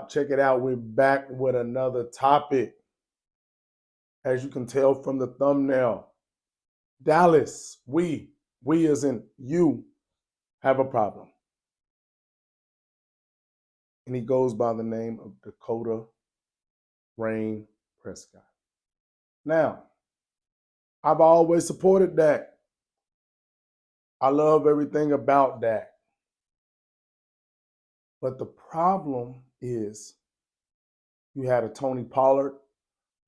out. Check it out. We're back with another topic. As you can tell from the thumbnail, Dallas, we as in you, have a problem. And he goes by the name of Dakota Rain Prescott. Now, I've always supported Dak. I love everything about Dak. But the problem is you had a Tony Pollard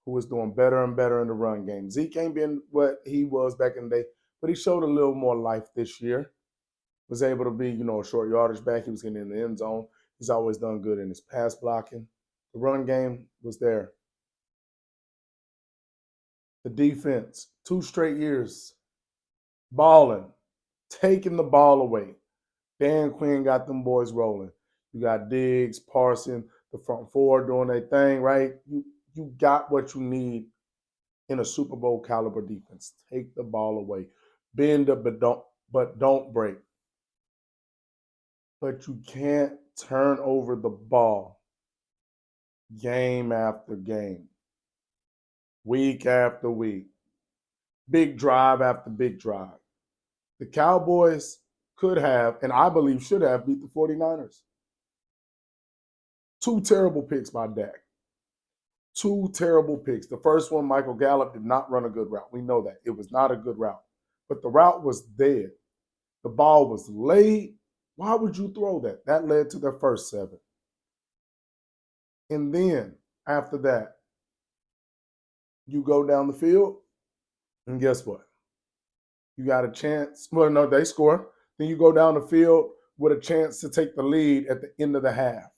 who was doing better and better in the run game. Zeke ain't been what he was back in the day, but he showed a little more life this year. Was able to be, a short yardage back. He was getting in the end zone. He's always done good in his pass blocking. The run game was there. The defense, 2 straight years, balling, taking the ball away. Dan Quinn got them boys rolling. You got Diggs, Parson, the front four doing their thing, right? You got what you need in a Super Bowl caliber defense. Take the ball away. Bend up, but don't break. But you can't turn over the ball game after game, week after week, big drive after big drive. The Cowboys could have, and I believe should have, beat the 49ers. 2 terrible picks by Dak. 2 terrible picks. The first one, Michael Gallup did not run a good route. We know that. It was not a good route. But the route was dead. The ball was laid. Why would you throw that? That led to their first 7. And then, after that, you go down the field, and guess what? You got a chance. Well, no, they score. Then you go down the field with a chance to take the lead at the end of the half.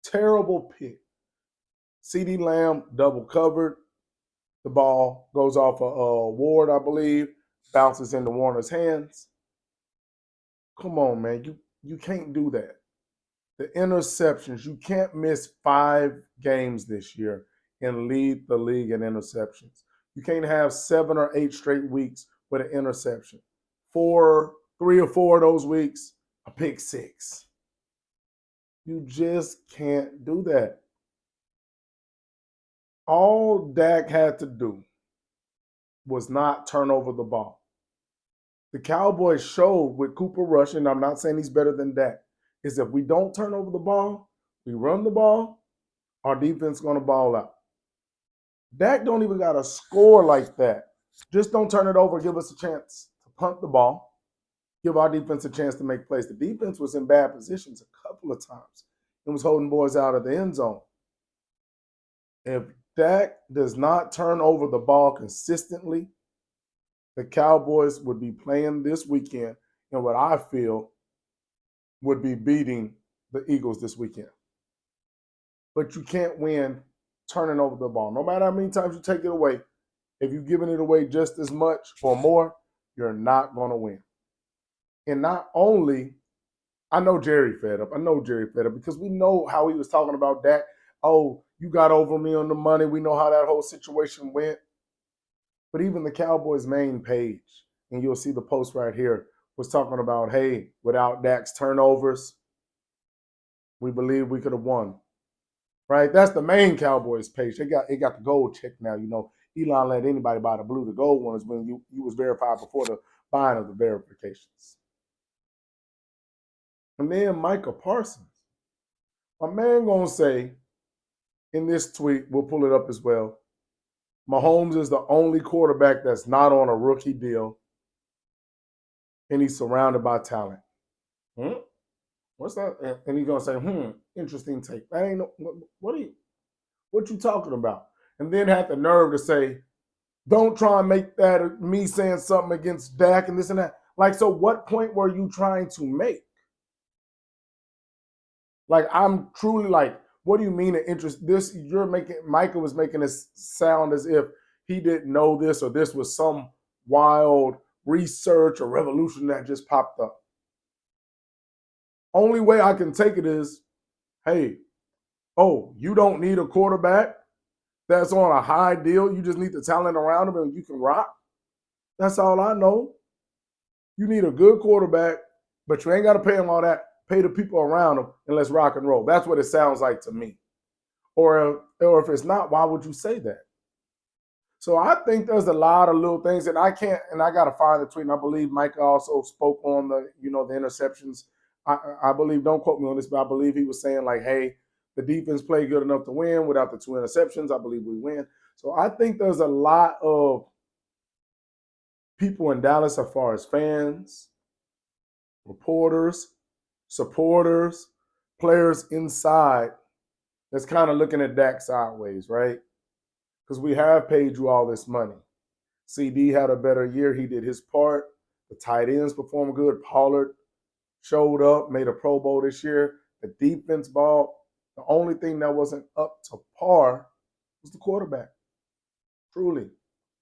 Terrible pick. CeeDee Lamb double covered. The ball goes off of Ward, I believe, bounces into Warner's hands. Come on, man. You can't do that. The interceptions, you can't miss 5 games this year and lead the league in interceptions. You can't have 7 or 8 straight weeks with an interception. 3 or 4 of those weeks, a pick 6. You just can't do that. All Dak had to do was not turn over the ball. The Cowboys showed with Cooper Rush, and I'm not saying he's better than Dak, is if we don't turn over the ball, we run the ball, our defense is going to ball out. Dak don't even got to score like that. Just don't turn it over. Give us a chance to punt the ball. Give our defense a chance to make plays. The defense was in bad positions a couple of times and was holding boys out of the end zone. If Dak does not turn over the ball consistently, the Cowboys would be playing this weekend and what I feel would be beating the Eagles this weekend. But you can't win turning over the ball. No matter how many times you take it away, if you're giving it away just as much or more, you're not going to win. And not only, I know Jerry fed up. Because we know how he was talking about Dak. Oh, you got over me on the money. We know how that whole situation went. But even the Cowboys main page, and you'll see the post right here, was talking about, hey, without Dak's turnovers, we believe we could have won. Right? That's the main Cowboys page. It got the gold check now. Elon let anybody buy the blue. The gold one is when you was verified before the buying of the verifications. And then Micah Parsons. My man gonna say in this tweet, we'll pull it up as well, Mahomes is the only quarterback that's not on a rookie deal, and he's surrounded by talent. What's that? And he's gonna say, interesting take. That ain't what you talking about? And then had the nerve to say, don't try and make that me saying something against Dak and this and that. Like, so what point were you trying to make? Like, I'm truly like, what do you mean an interest? Micah was making this sound as if he didn't know this or this was some wild research or revolution that just popped up. Only way I can take it is, hey, you don't need a quarterback that's on a high deal. You just need the talent around him and you can rock. That's all I know. You need a good quarterback, but you ain't got to pay him all that. pay the people around him, and let's rock and roll. That's what it sounds like to me. Or if it's not, why would you say that? So I think there's a lot of little things, and I got to find the tweet. And I believe Micah also spoke on the interceptions. I believe, don't quote me on this, but I believe he was saying like, hey, the defense played good enough to win without the 2 interceptions. I believe we win. So I think there's a lot of people in Dallas, as far as fans, reporters, supporters, players inside, that's kind of looking at Dak sideways, right? Because we have paid you all this money. CD had a better year. He did his part. The tight ends performed good. Pollard showed up, made a Pro Bowl this year. The defense ball. The only thing that wasn't up to par was the quarterback. Truly.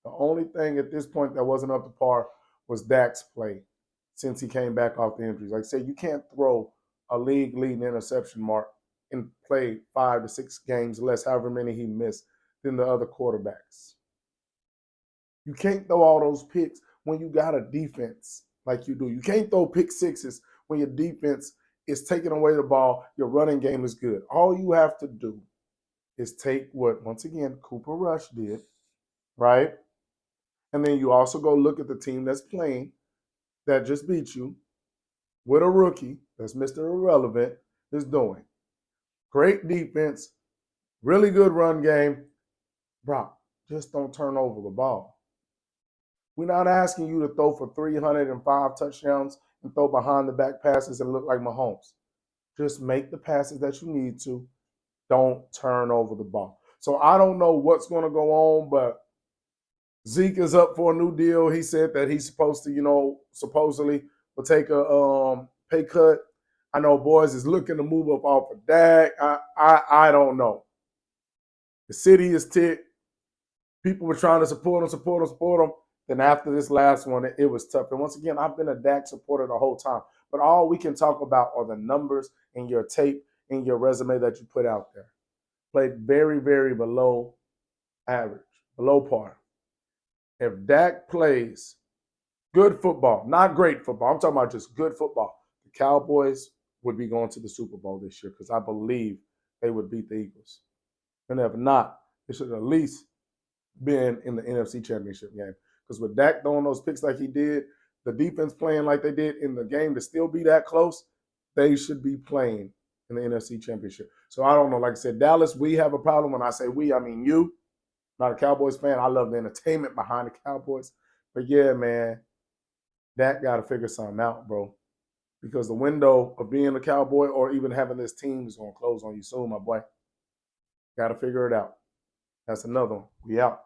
The only thing at this point that wasn't up to par was Dak's play since he came back off the injuries. Like I said, you can't throw a league-leading interception mark and play 5 to 6 games less, however many he missed, than the other quarterbacks. You can't throw all those picks when you got a defense like you do. You can't throw pick sixes when your defense is taking away the ball, your running game is good. All you have to do is take what, once again, Cooper Rush did, right? And then you also go look at the team that's playing that just beat you with a rookie that's Mr. Irrelevant is doing. Great defense, really good run game. Brock, just don't turn over the ball. We're not asking you to throw for 305 touchdowns and throw behind the back passes and look like Mahomes. Just make the passes that you need to. Don't turn over the ball. So I don't know what's going to go on, but Zeke is up for a new deal. He said that he's supposed to, supposedly will take a pay cut. I know boys is looking to move up off of Dak. I don't know. The city is ticked. People were trying to support him. Then after this last one, it was tough. And once again, I've been a Dak supporter the whole time. But all we can talk about are the numbers in your tape, in your resume that you put out there. Played very, very below average, below par. If Dak plays good football, not great football, I'm talking about just good football, the Cowboys would be going to the Super Bowl this year because I believe they would beat the Eagles. And if not, they should at least been in the NFC Championship game. Because with Dak throwing those picks like he did, the defense playing like they did in the game to still be that close, they should be playing in the NFC Championship. So I don't know. Like I said, Dallas, we have a problem. When I say we, I mean you. I'm not a Cowboys fan. I love the entertainment behind the Cowboys. But yeah, man, Dak got to figure something out, bro. Because the window of being a Cowboy or even having this team is going to close on you soon, my boy. Got to figure it out. That's another one. We out.